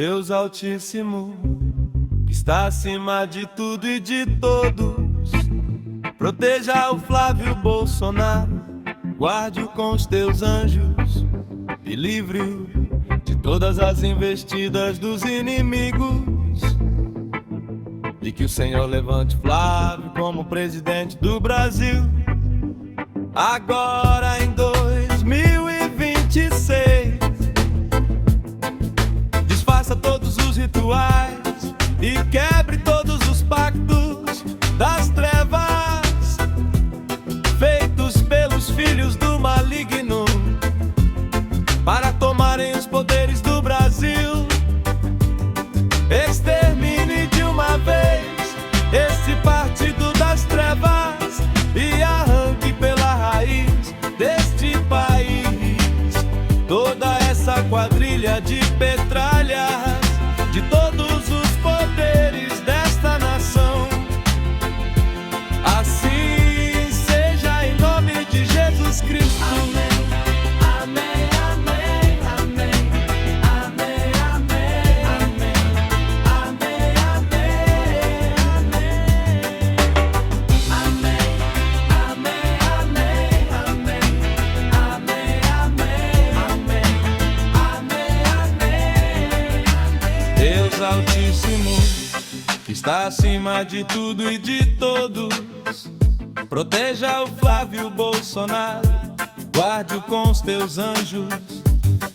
Deus Altíssimo, que está acima de tudo e de todos, proteja o Flávio Bolsonaro, guarde-o com os teus anjos e livre-o de todas as investidas dos inimigos. E que o Senhor levante Flávio como presidente do Brasil, agora em 2026. Desfaça todos os rituais e quebre todos os pactos das trevas feitos pelos filhos do maligno para tomarem os poderes do Brasil. Extermine de uma vez esse partido das trevas e arranque pela raiz deste país toda essa quadrilha de petralhas de todos os poderes desta nação. Assim seja em nome de Jesus Cristo. Amém. Deus Altíssimo, que está acima de tudo e de todos, proteja o Flávio Bolsonaro, guarde-o com os teus anjos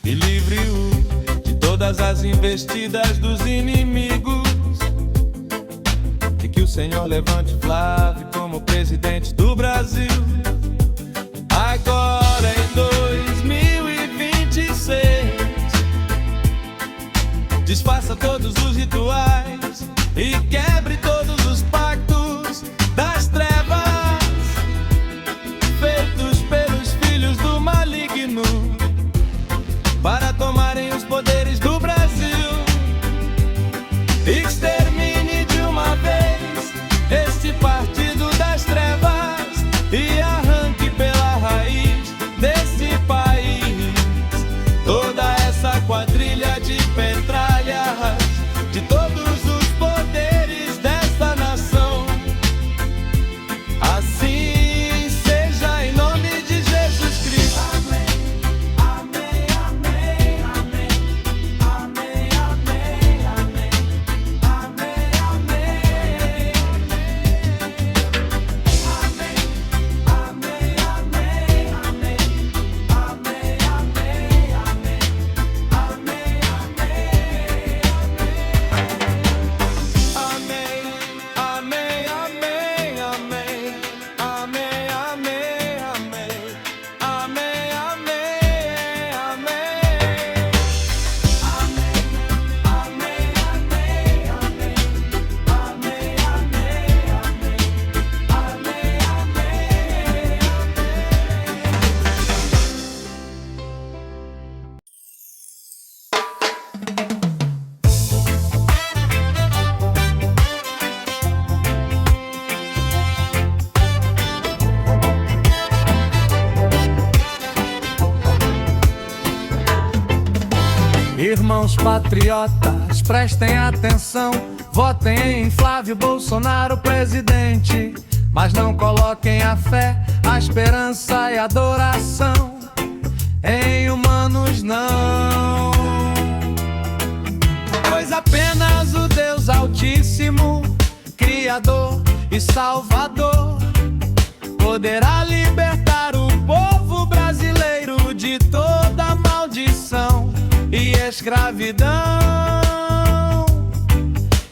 e livre-o de todas as investidas dos inimigos. E que o Senhor levante Flávio como presidente do Brasil, agora em 2026. Desfaça todos os rituais e quebre todos os pactos das trevas feitos pelos filhos do maligno para tomarem os poderes do Brasil. Extermine de uma vez este partido das trevas e arranque pela raiz desse país toda essa quadrilha de petralhas de todos os poderes desta nação. Assim seja em nome de Jesus Cristo. Amém, amém, amém, amém, amém, amém, amém, amém, amém, amém, amém, amém, Irmãos patriotas, prestem atenção, votem em Flávio Bolsonaro presidente, mas não coloquem a fé, a esperança e a adoração em humanos não, pois apenas o Deus Altíssimo, Criador e Salvador, poderá libertar o povo brasileiro de toda maldição e escravidão,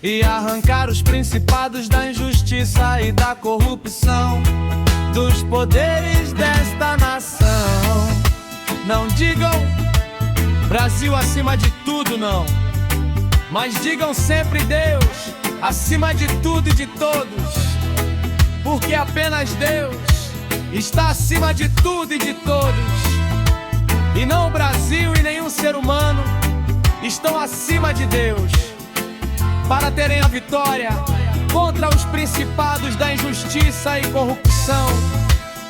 e arrancar os principados da injustiça e da corrupção dos poderes desta nação. Não digam Brasil acima de tudo, não, mas digam sempre Deus acima de tudo e de todos, porque apenas Deus está acima de tudo e de todos. E não o Brasil e nenhum ser humano estão acima de Deus para terem a vitória contra os principados da injustiça e corrupção.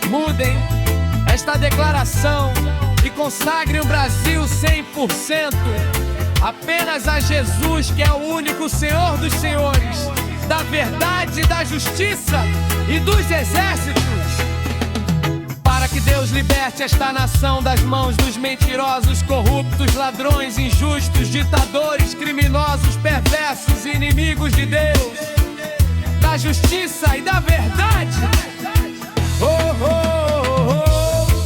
Mudem esta declaração e consagrem o Brasil 100% apenas a Jesus, que é o único Senhor dos senhores, da verdade, da justiça e dos exércitos, para que Deus liberte esta nação das mãos dos mentirosos, corruptos, ladrões, injustos, ditadores, criminosos, perversos e inimigos de Deus, da justiça e da verdade. Oh, oh, oh, oh.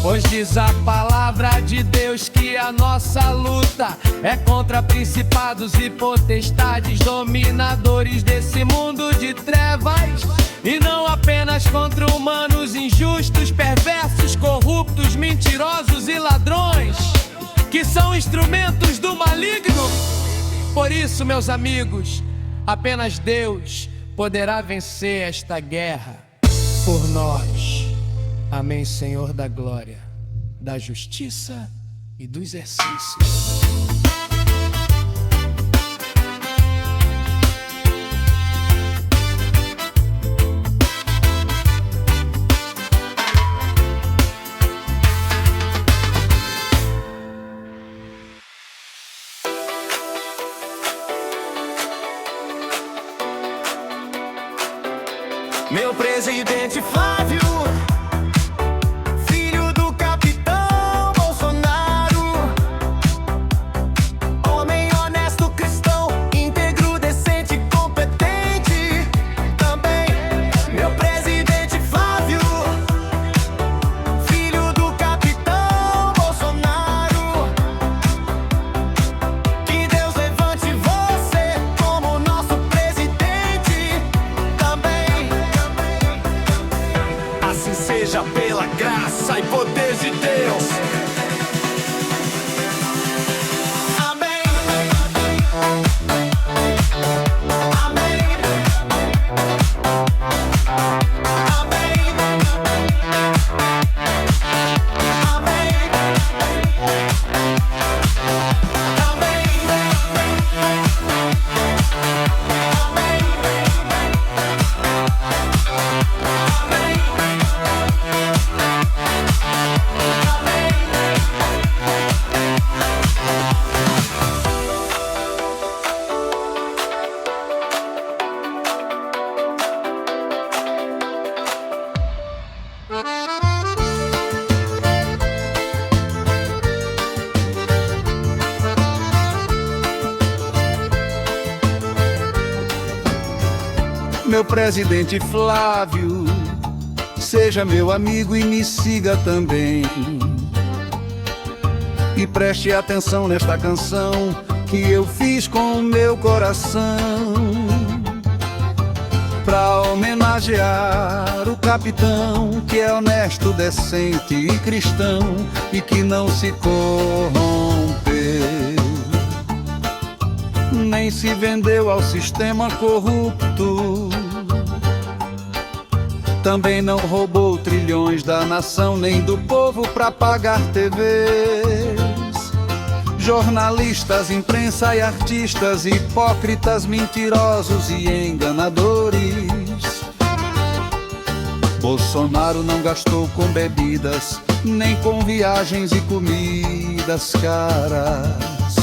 Pois diz a palavra de Deus que a nossa luta é contra principados e potestades, dominadores desse mundo de trevas, e não apenas contra humanos injustos, perversos, corruptos, mentirosos e ladrões, que são instrumentos do maligno. Por isso, meus amigos, apenas Deus poderá vencer esta guerra por nós. Amém, Senhor da glória, da justiça e do exercício. Meu presidente Flávio, filho do capitão Bolsonaro, homem honesto, cristão, íntegro, decente, competente. Também meu presidente Flávio, filho do capitão Bolsonaro, que Deus levante você como nosso presidente. Também assim seja, pela graça e poder de Deus. Amém. Amém. Amém. Meu presidente Flávio, seja meu amigo e me siga também. E preste atenção nesta canção que eu fiz com o meu coração, pra homenagear o capitão que é honesto, decente e cristão e que não se corrompeu, nem se vendeu ao sistema corrupto. Também não roubou trilhões da nação nem do povo pra pagar TVs. Jornalistas, imprensa e artistas, hipócritas, mentirosos e enganadores. Bolsonaro não gastou com bebidas, nem com viagens e comidas caras,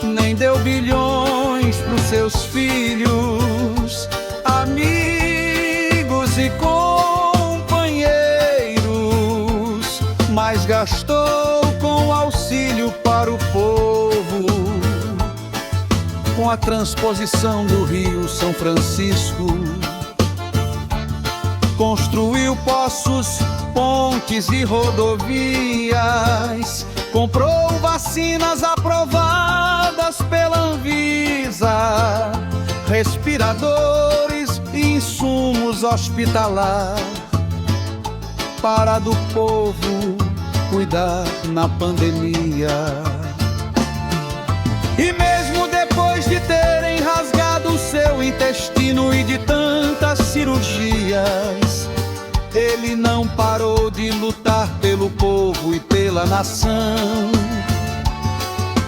nem deu bilhões pros seus filhos, amigos e companheiros, mas gastou com auxílio para o povo, com a transposição do Rio São Francisco. Construiu poços, pontes e rodovias, comprou vacinas aprovadas pela Anvisa, respiradores e insumos hospitalar, para do povo cuidar na pandemia. E mesmo depois de terem rasgado o seu intestino e de tantas cirurgias, ele não parou de lutar pelo povo e pela nação.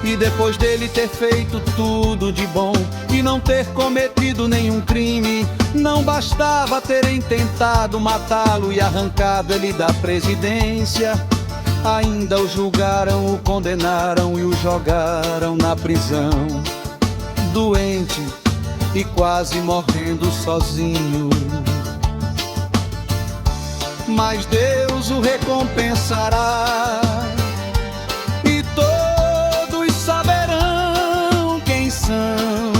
E depois dele ter feito tudo de bom e não ter cometido nenhum crime, não bastava terem tentado matá-lo e arrancado ele da presidência. ainda o julgaram, o condenaram e o jogaram na prisão. Doente e quase morrendo sozinho, mas Deus o recompensará, e todos saberão quem são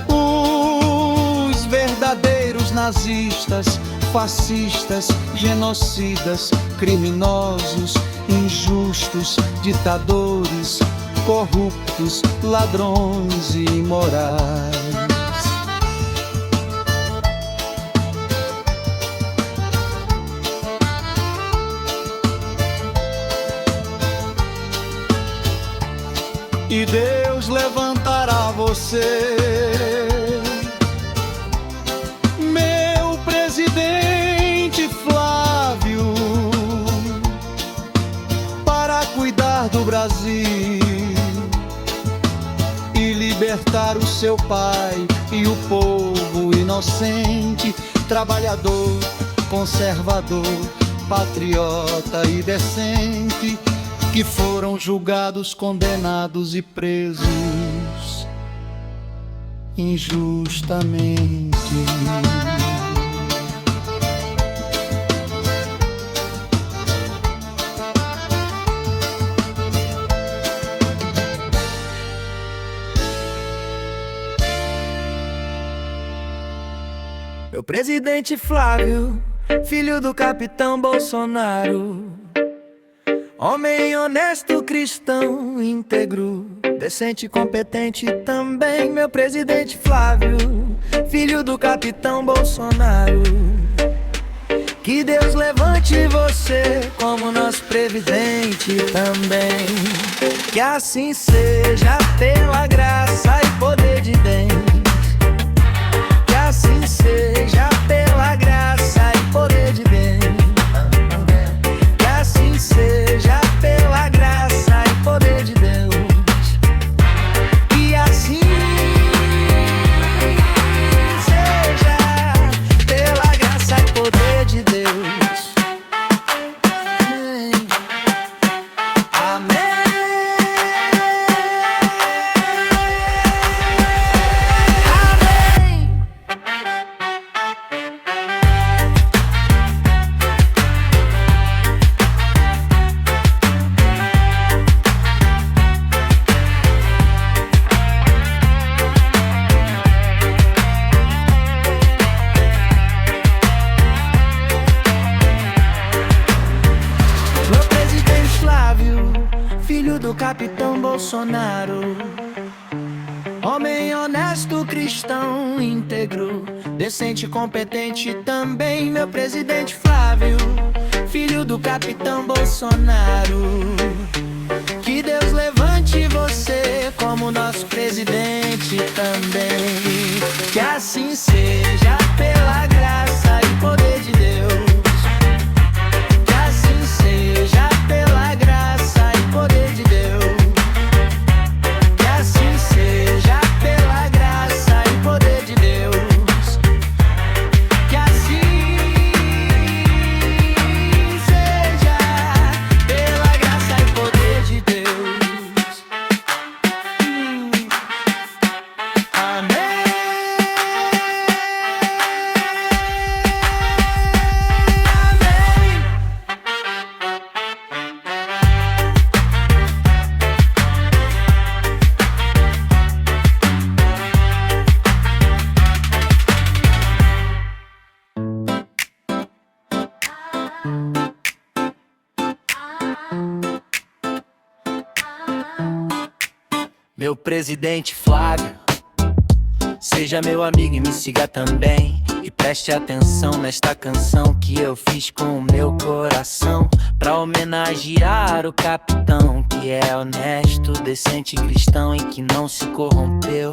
os verdadeiros nazistas, fascistas, genocidas, criminosos, injustos, ditadores, corruptos, ladrões e imorais. E Deus levantará você, meu presidente Flávio, para cuidar do Brasil e libertar o seu pai e o povo inocente, trabalhador, conservador, patriota e decente, que foram julgados, condenados e presos injustamente. Meu presidente Flávio, filho do capitão Bolsonaro, homem honesto, cristão, íntegro, decente e competente também. Meu presidente Flávio, filho do capitão Bolsonaro, que Deus levante você como nosso presidente também. Que assim seja pela graça e poder de Deus. Que assim seja pela graça e poder de Deus. Que assim seja pela graça e poder de Deus. Que assim seja pela graça e poder de Deus. Amém. Filho do capitão Bolsonaro, homem honesto, cristão, íntegro, decente e competente também. Meu presidente Flávio, filho do capitão Bolsonaro, que Deus levante você como nosso presidente também. Que assim seja pela graça e poder de Deus. Que assim seja pela graça e poder de Deus. Que assim seja pela graça e poder de Deus. Que assim seja pela graça e poder de Deus. Amém. Meu presidente Flávio, seja meu amigo e me siga também. E preste atenção nesta canção que eu fiz com o meu coração, pra homenagear o capitão, que é honesto, decente e cristão, e que não se corrompeu,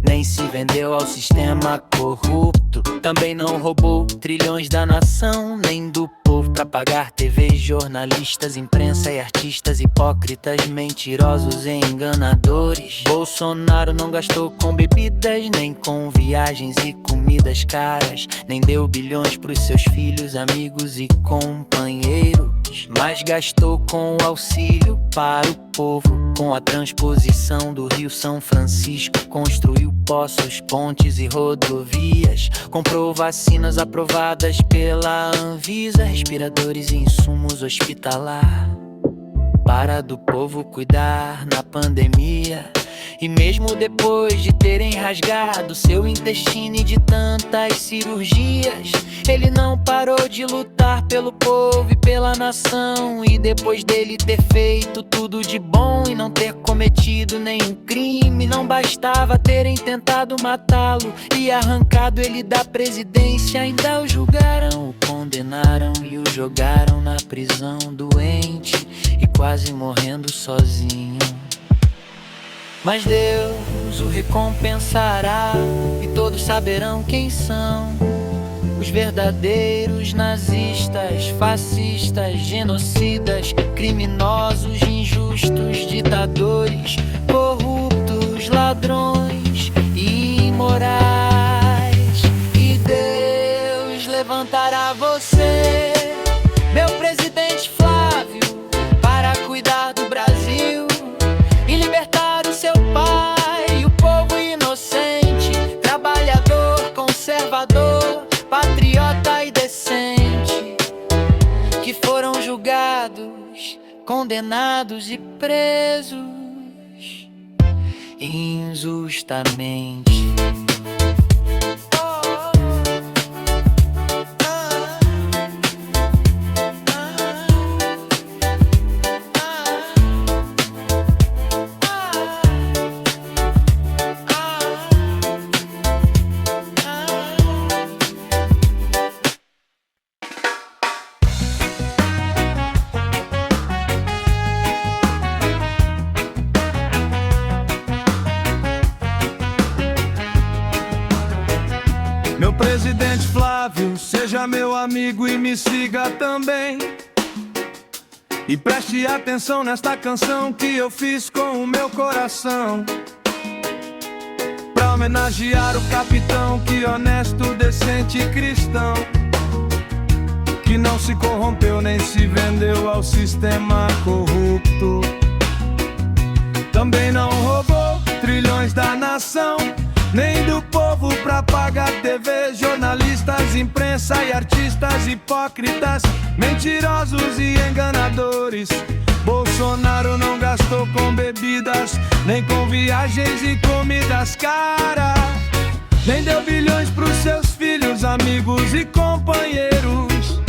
nem se vendeu ao sistema corrupto. Também não roubou trilhões da nação, nem do povo, pra pagar TV, jornalistas, imprensa e artistas hipócritas, mentirosos e enganadores. Bolsonaro não gastou com bebidas, nem com viagens e comidas caras, nem deu bilhões pros seus filhos, amigos e companheiros. mas gastou com o auxílio para o povo. Com a transposição do Rio São Francisco, construiu poços, pontes e rodovias. Comprou vacinas aprovadas pela Anvisa, respiradores e insumos hospitalar para do povo cuidar na pandemia. E mesmo depois de terem rasgado seu intestino e de tantas cirurgias, ele não parou de lutar pelo povo e pela nação. E depois dele ter feito tudo de bom e não ter cometido nenhum crime, não bastava terem tentado matá-lo e arrancado ele da presidência, ainda o julgaram, o condenaram e o jogaram na prisão, doente e quase morrendo sozinho. Mas Deus o recompensará e todos saberão quem são os verdadeiros nazistas, fascistas, genocidas, criminosos, injustos, ditadores, corruptos, ladrões e imorais. E Deus levantará você, meu presidente Flávio, para cuidar do Brasil e libertar o seu pai, o povo inocente, trabalhador, conservador, patriota e decente, que foram julgados, condenados e presos injustamente. Meu presidente Flávio, seja meu amigo e me siga também. E preste atenção nesta canção que eu fiz com o meu coração, pra homenagear o capitão que honesto, decente e cristão, que não se corrompeu nem se vendeu ao sistema corrupto. Também não roubou trilhões da nação, nem do povo pra pagar TV, jornalistas, imprensa e artistas hipócritas, mentirosos e enganadores. Bolsonaro não gastou com bebidas, nem com viagens e comidas caras, nem deu bilhões pros seus filhos, amigos e companheiros,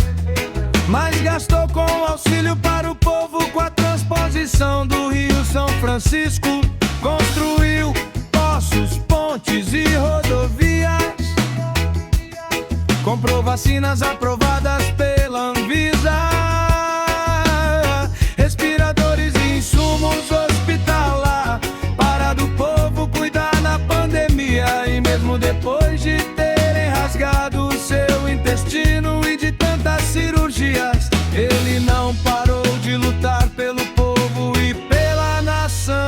mas gastou com auxílio para o povo. Com a transposição do Rio São Francisco, construiu poços, pontes e rodovias. Comprou vacinas aprovadas pela Anvisa, respiradores e insumos hospitalar para do povo cuidar na pandemia. E mesmo depois de terem rasgado o seu intestino e de tantas cirurgias, ele não parou de lutar pelo povo e pela nação.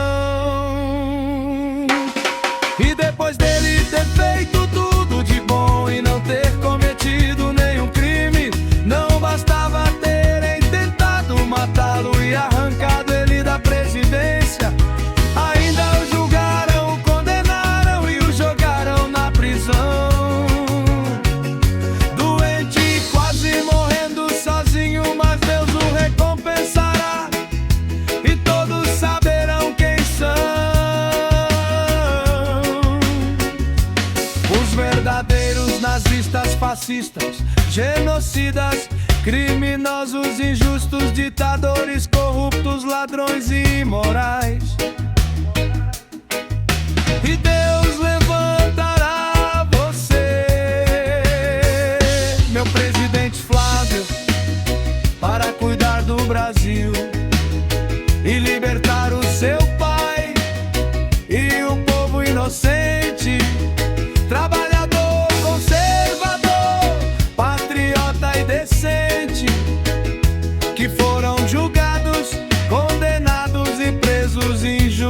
E depois dele ter feito tudo de bom e não ter cometido nenhum crime, não bastava terem tentado matá-lo e arrancado ele da presidência, ainda o julgaram, o condenaram e o jogaram na prisão, doente e quase morrendo sozinho. Mas Deus o recompensará e todos saberão quem são os verdadeiros nazistas, fascistas, genocidas, criminosos, injustos, ditadores, corruptos, ladrões e imorais. E Deus levantará você, meu presidente Flávio, para cuidar do Brasil e libertar o seu pai e o povo inocente, trabalhador, conservador, patriota e decente, que foram julgados, condenados e presos injustamente.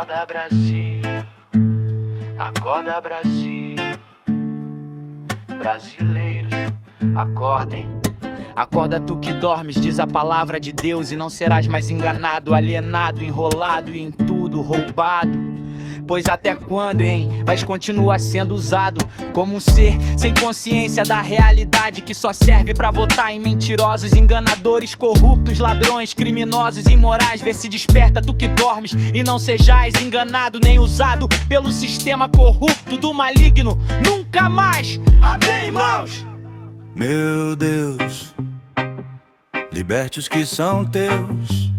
Acorda, Brasil. Acorda, Brasil. Brasileiros, acordem. Acorda tu que dormes, diz a palavra de Deus, e não serás mais enganado, alienado, enrolado e em tudo roubado. Pois até quando, hein? Vais continuar sendo usado como um ser sem consciência da realidade, que só serve pra votar em mentirosos, enganadores, corruptos, ladrões, criminosos, imorais. Vê se desperta tu que dormes e não sejais enganado nem usado pelo sistema corrupto do maligno. Nunca mais! Amém, irmãos! Meu Deus, liberte os que são teus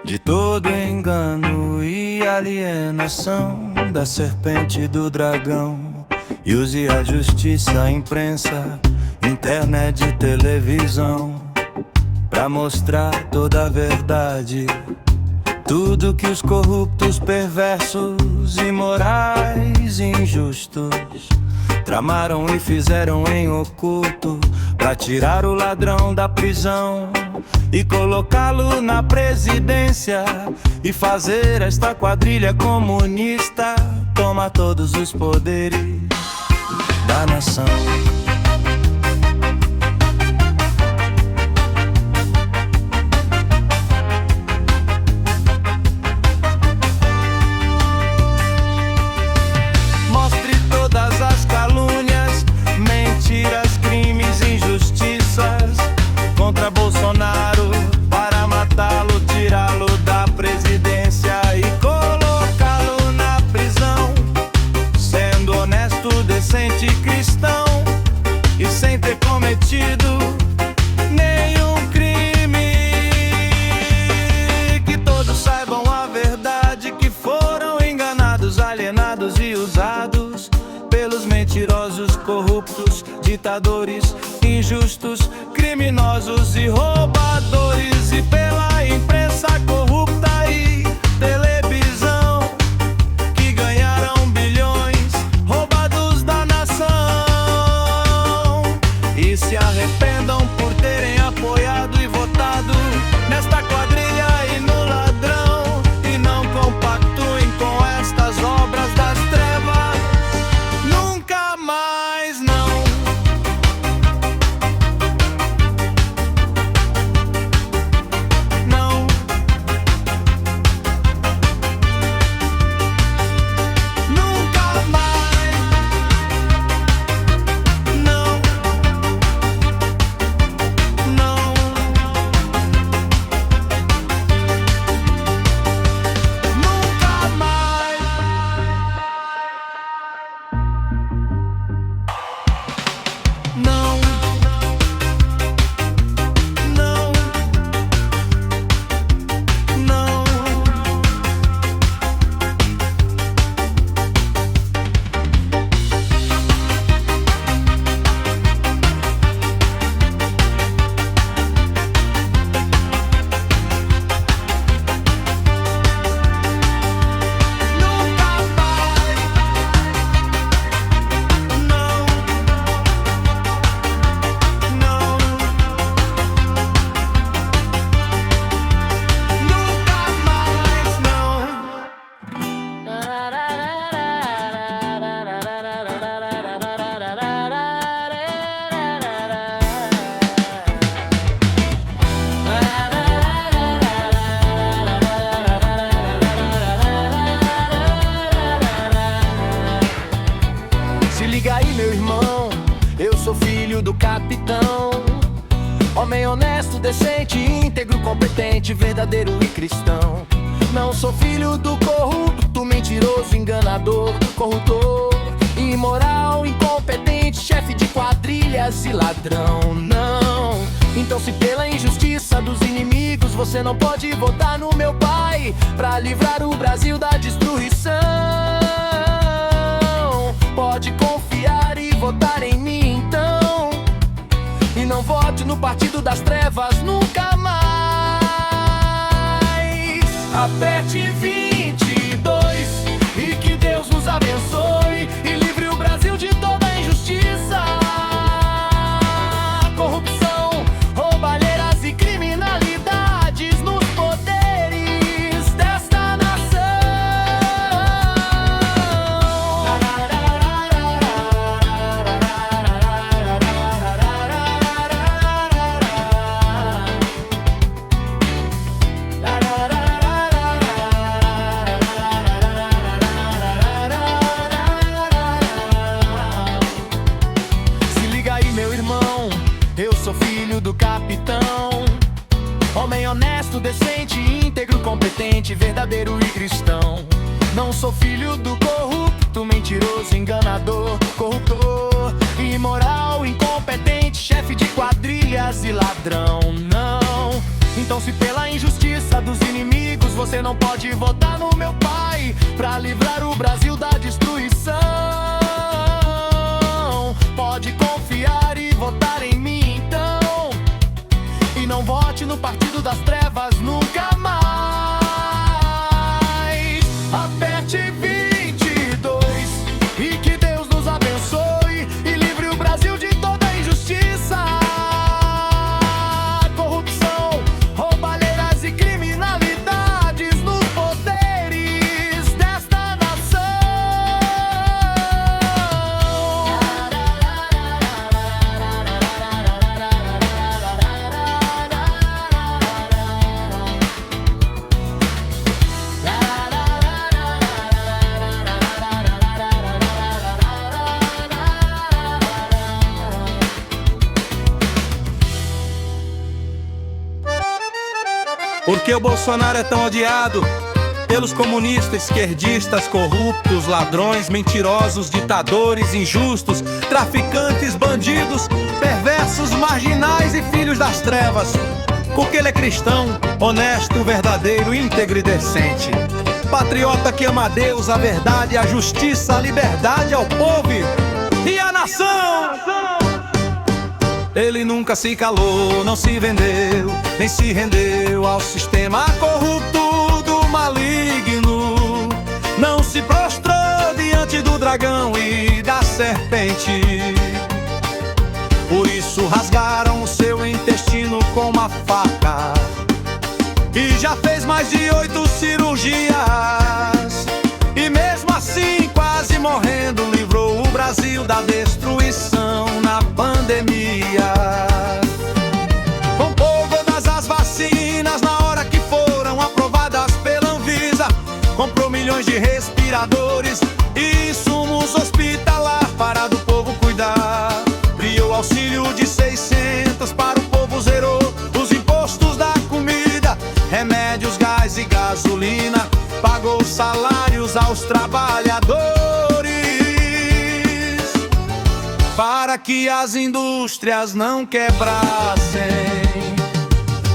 de todo engano e alienação da serpente e do dragão. E use a justiça, a imprensa, internet e televisão pra mostrar toda a verdade, tudo que os corruptos, perversos, imorais e injustos tramaram e fizeram em oculto pra tirar o ladrão da prisão e colocá-lo na presidência e fazer esta quadrilha comunista tomar todos os poderes da nação. Mostre todas as calúnias, mentiras, crimes, injustiças contra Bolsonaro para matá-lo, tirá-lo da presidência e colocá-lo na prisão, sendo honesto, decente, cristão e sem ter cometido nenhum crime. Que todos saibam a verdade, que foram enganados, alienados e usados pelos mentirosos, corruptos, ditadores, injustos, criminosos e roubadores, e pela imprensa corrupta e televisão, que ganharam bilhões roubados da nação. E se arrependam por terem apoiado e votado nesta quadrilha e no ladrão, e não compactuem com estas obras das trevas. Nunca mais, não. Não. Nunca mais. Não. Não. Nunca mais. Não. Não. Não. Nunca mais. Não. Não. Nunca mais, não. Se liga aí, meu irmão, eu sou filho do capitão. Homem honesto, decente, íntegro, competente, verdadeiro e cristão. Não sou filho do corrupto, mentiroso, enganador, corruptor, imoral, incompetente, chefe de quadrilhas e ladrão. Não. Então, se pela injustiça dos inimigos você não pode votar no meu pai pra livrar o Brasil da destruição, pode confiar e votar em mim então. E não vote no partido das trevas nunca mais. Aperte 22 e que Deus nos abençoe e livre o Brasil de toda a injustiça, corrupção, roubalheiras e criminalidades nos poderes desta nação. verdadeiro e cristão. Não sou filho do corrupto, mentiroso, enganador, corruptor, imoral, incompetente, chefe de quadrilhas e ladrão, não. Então se pela injustiça dos inimigos você não pode votar no meu pai pra livrar o Brasil da destruição, pode confiar e votar em mim então, e não vote no partido das trevas nunca mais. Aperte 22 e que Deus nos abençoe e livre o Brasil de toda injustiça, corrupção, roubalheiras e criminalidades nos poderes desta nação. Por que o Bolsonaro é tão odiado? Pelos comunistas, esquerdistas, corruptos, ladrões, mentirosos, ditadores, injustos, traficantes, bandidos, perversos, marginais e filhos das trevas. Porque ele é cristão, honesto, verdadeiro, íntegro e decente. Patriota que ama a Deus, a verdade, a justiça, a liberdade ao povo e à nação. Ele nunca se calou, não se vendeu, nem se rendeu ao sistema corrupto do maligno. Não se prostrou diante do dragão e da serpente. Por isso rasgaram o seu intestino com uma faca. E já fez mais de 8 cirurgias. E mesmo assim, quase morrendo, livrou o Brasil da destruição na pandemia. Comprou todas as vacinas na hora que foram aprovadas pela Anvisa. Comprou milhões de respiradores e insumos hospitalar para do povo cuidar. Criou auxílio de 600 para o povo, zerou os impostos da comida, remédios, gás e gasolina. Pagou salários aos trabalhadores para que as indústrias não quebrassem.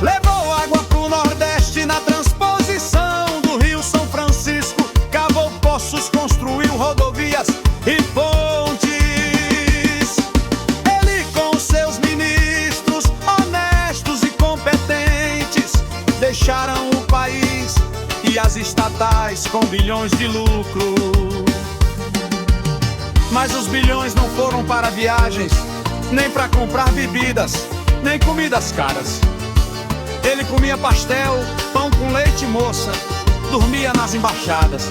Levou água pro Nordeste na transposição do Rio São Francisco. Cavou poços, construiu rodovias e pontes. Ele com seus ministros honestos e competentes deixaram o país e as estatais com bilhões de lucro. Mas os bilhões não foram para viagens, nem para comprar bebidas, nem comidas caras. Ele comia pastel, pão com leite e moça, dormia nas embaixadas.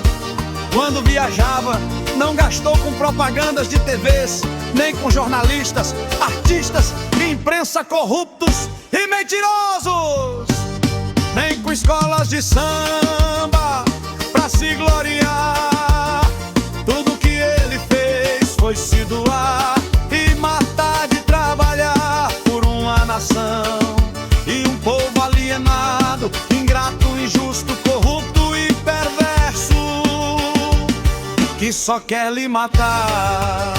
Quando viajava, não gastou com propagandas de TVs, nem com jornalistas, artistas e imprensa corruptos e mentirosos, nem com escolas de samba pra se gloriar. Tudo que ele fez foi se doar e matar de trabalhar por uma nação. E um povo alienado, ingrato, injusto, corrupto e perverso, que só quer lhe matar.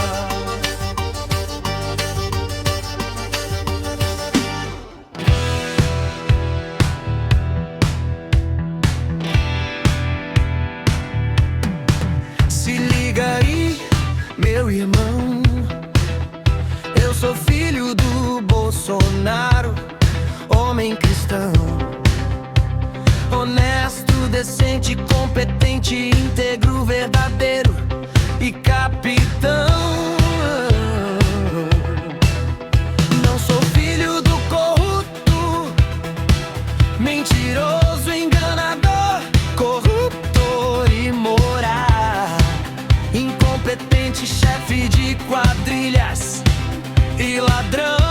Se liga aí, meu irmão, eu sou filho do Bolsonaro, homem cristão, honesto, decente, competente, íntegro, verdadeiro e capitão. Não sou filho do corrupto, mentiroso, enganador, corruptor, imoral, incompetente, chefe de quadrilhas e ladrão.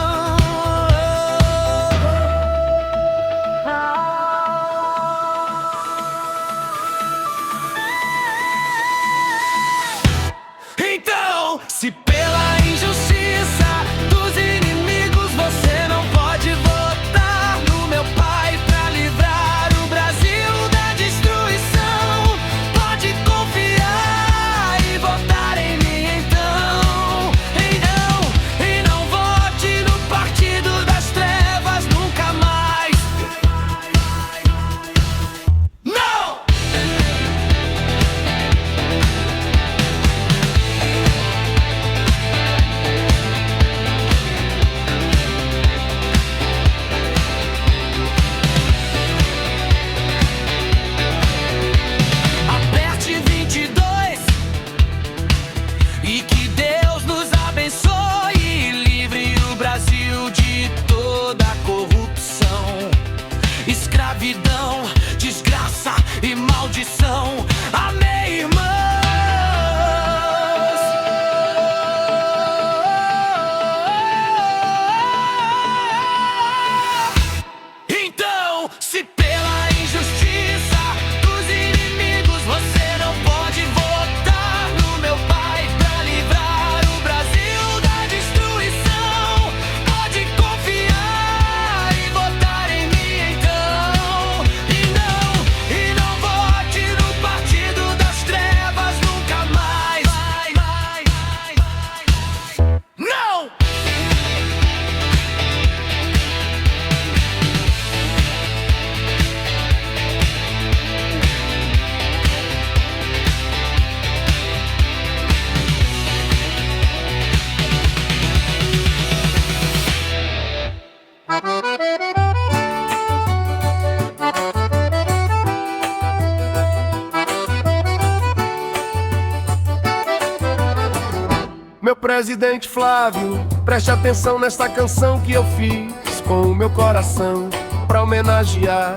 Meu presidente Flávio, preste atenção nesta canção que eu fiz com o meu coração, pra homenagear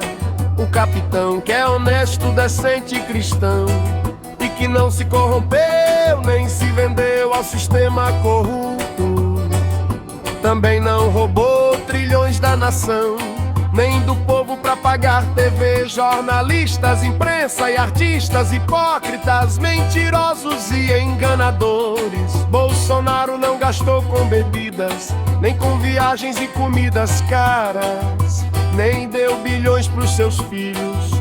o capitão que é honesto, decente e cristão, e que não se corrompeu nem se vendeu ao sistema corrupto. Também não roubou trilhões da nação, nem do povo pra pagar TV, jornalistas, imprensa e artistas hipócritas, mentirosos e enganadores. Bolsonaro não gastou com bebidas, nem com viagens e comidas caras, nem deu bilhões pros seus filhos,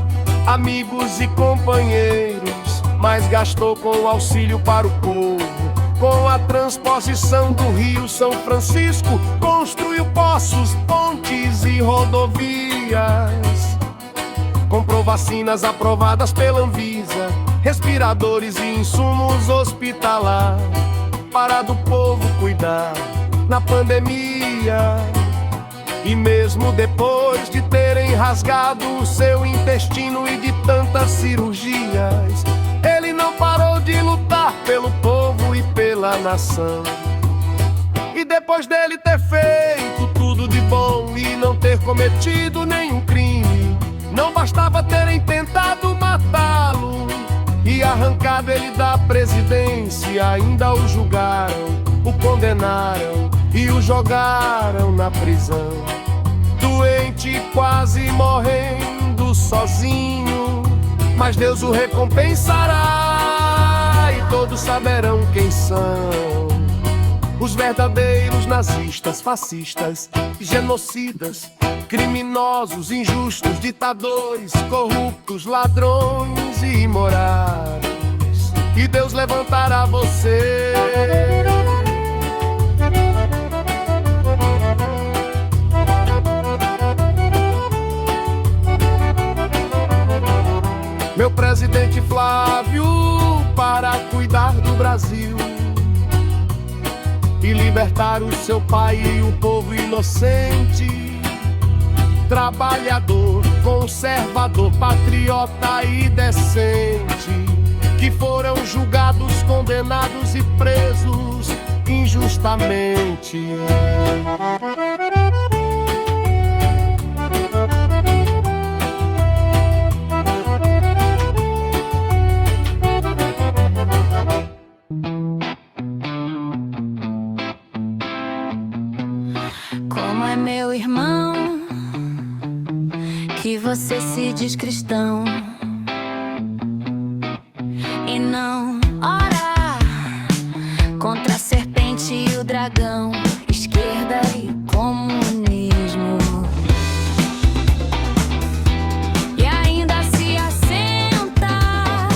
amigos e companheiros, mas gastou com auxílio para o povo. Com a transposição do Rio São Francisco, construiu poços, pontes e rodovias. Comprou vacinas aprovadas pela Anvisa, respiradores e insumos hospitalar, para do povo cuidar na pandemia. E mesmo depois de terem rasgado o seu intestino e de tantas cirurgias, ele não parou de lutar pelo povo e pela nação. E depois dele ter feito tudo de bom e não ter cometido nenhum crime, não bastava terem tentado matá-lo e arrancado ele da presidência, ainda o julgaram, o condenaram e o jogaram na prisão. Doente, quase morrendo sozinho, mas Deus o recompensará e todos saberão quem são os verdadeiros nazistas, fascistas, genocidas, criminosos, injustos, ditadores, corruptos, ladrões e imorais. E Deus levantará você. Meu presidente Flávio, para cuidar do Brasil e libertar o seu pai e o povo inocente, trabalhador, conservador, patriota e decente, que foram julgados, condenados e presos injustamente. Como é, meu irmão, que você se diz cristão e não ora contra a serpente e o dragão, esquerda e comunismo, e ainda se assenta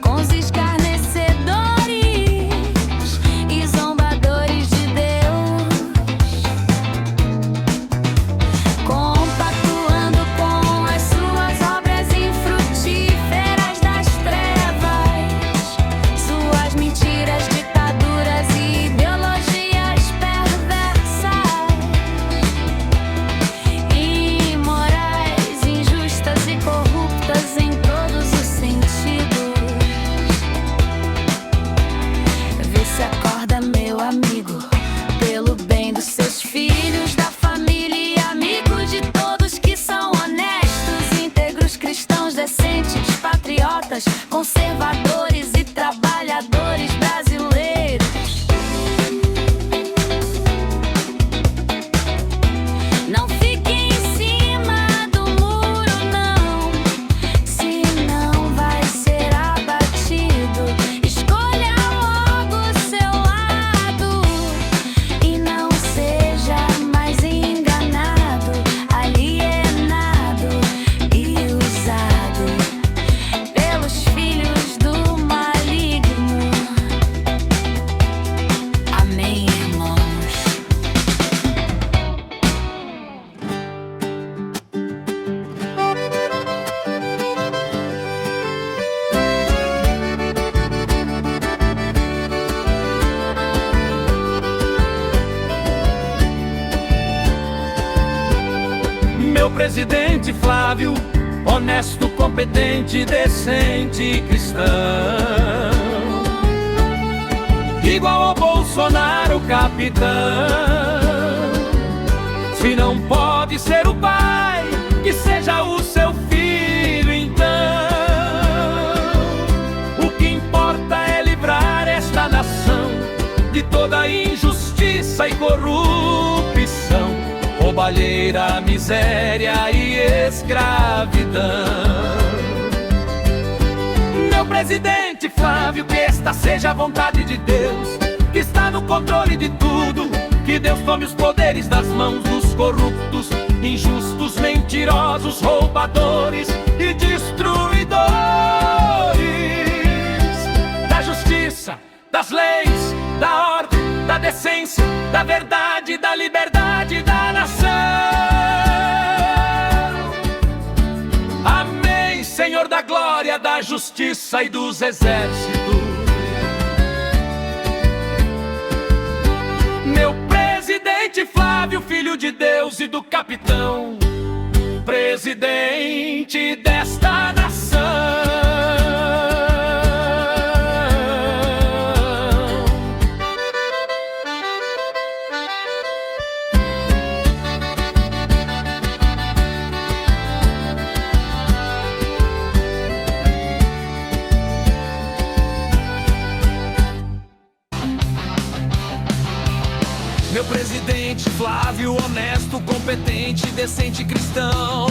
com os escarnecedores e zombadores de Deus, compactuando com as suas obras infrutíferas das trevas, suas mentiras, ditaduras e ideologias perversas, imorais, injustas e corruptas em todos os sentidos. Vê se acorda, meu amigo, pelo bem dos seus filhos, da família e amigo de todos que são honestos, íntegros, cristãos, decentes, patriotas, conservadores e trabalhadores brasileiros. Não fique em cima do muro, não, senão vai ser abatido. Escolha logo o seu lado e não seja mais enganado, alienado e usado pelos filhos do maligno. Amém, irmãos. Meu presidente Flávio, honesto, competente, decente e cristão, igual ao capitão. Se não pode ser o pai, que seja o seu filho então. O que importa é livrar esta nação de toda injustiça e corrupção, roubalheira, miséria e escravidão. Meu presidente Flávio, que esta seja a vontade de Deus, que está no controle de tudo. Que Deus tome os poderes das mãos dos corruptos, injustos, mentirosos, roubadores e destruidores. Da justiça, das leis, da ordem, da decência, da verdade, da liberdade da nação. Amém, Senhor da glória, da justiça e dos exércitos. Meu presidente Flávio, filho de Deus e do capitão, presidente desta nação. Meu presidente Flávio, honesto, competente, decente, cristão,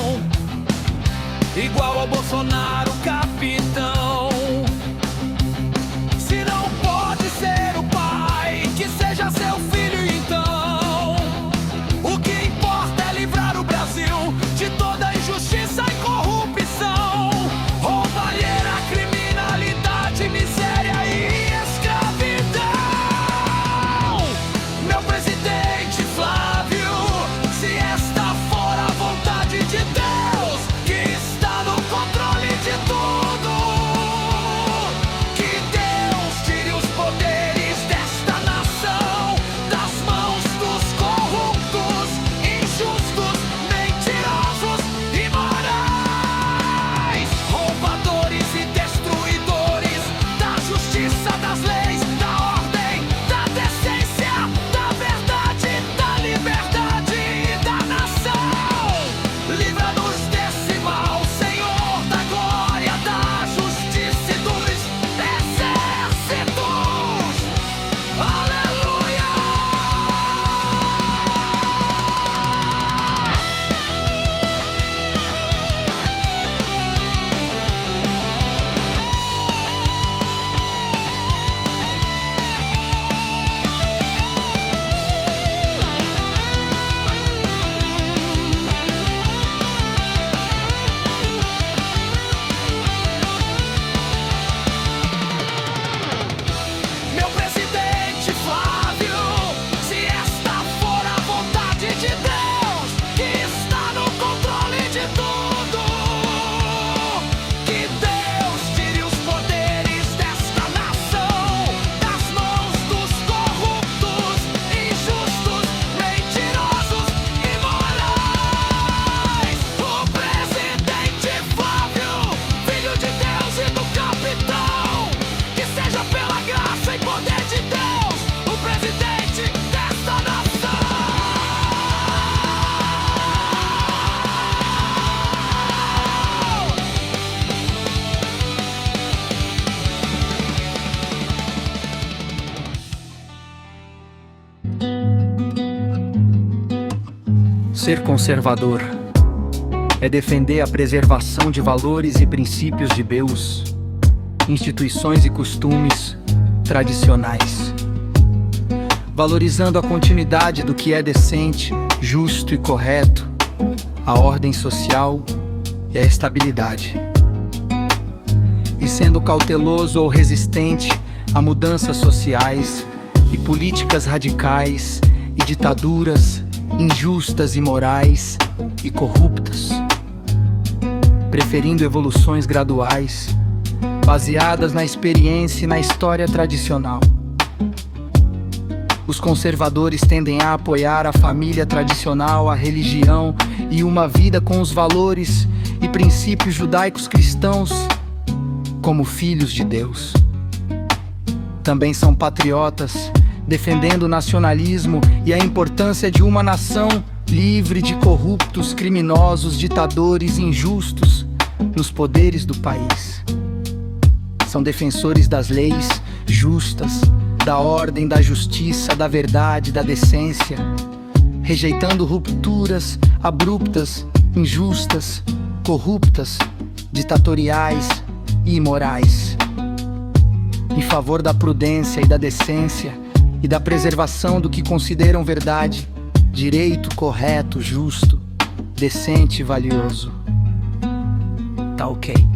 igual ao Bolsonaro, capitão. Se não pode ser o pai, que seja seu filho então. O que importa é livrar o Brasil de toda injustiça e corrupção, roubalheira, criminalidade, miséria e escravidão. Meu presidente Flávio, se esta for a vontade de Deus, que está no controle de tudo, que Deus tire os poderes desta nação das mãos dos corruptos, injustos, mentirosos, imorais, roubadores e destruidores, da justiça, das leis, da ordem, da decência, da verdade, da liberdade e da nação. Livra-nos desse mal, Senhor da glória, da justiça e dos exércitos. Aleluia! Meu presidente Flávio, se esta for a vontade de Deus, que está no controle de tudo, que Deus tire os poderes desta nação das mãos dos corruptos, injustos, mentirosos e morais. O presidente Flávio, filho de Deus e do capitão, que seja pela graça e poder de Deus o presidente desta nação. Ser conservador é defender a preservação de valores e princípios de Deus, instituições e costumes tradicionais, valorizando a continuidade do que é decente, justo e correto, a ordem social e a estabilidade, e sendo cauteloso ou resistente a mudanças sociais e políticas radicais e ditaduras injustas, imorais e corruptas, preferindo evoluções graduais, baseadas na experiência e na história tradicional. Os conservadores tendem a apoiar a família tradicional, a religião e uma vida com os valores e princípios judaicos cristãos como filhos de Deus. Também são patriotas defendendo o nacionalismo e a importância de uma nação livre de corruptos, criminosos, ditadores injustos nos poderes do país. São defensores das leis justas, da ordem, da justiça, da verdade, da decência, rejeitando rupturas abruptas, injustas, corruptas, ditatoriais e imorais, em favor da prudência e da decência e da preservação do que consideram verdade, direito correto, justo, decente e valioso. Tá ok.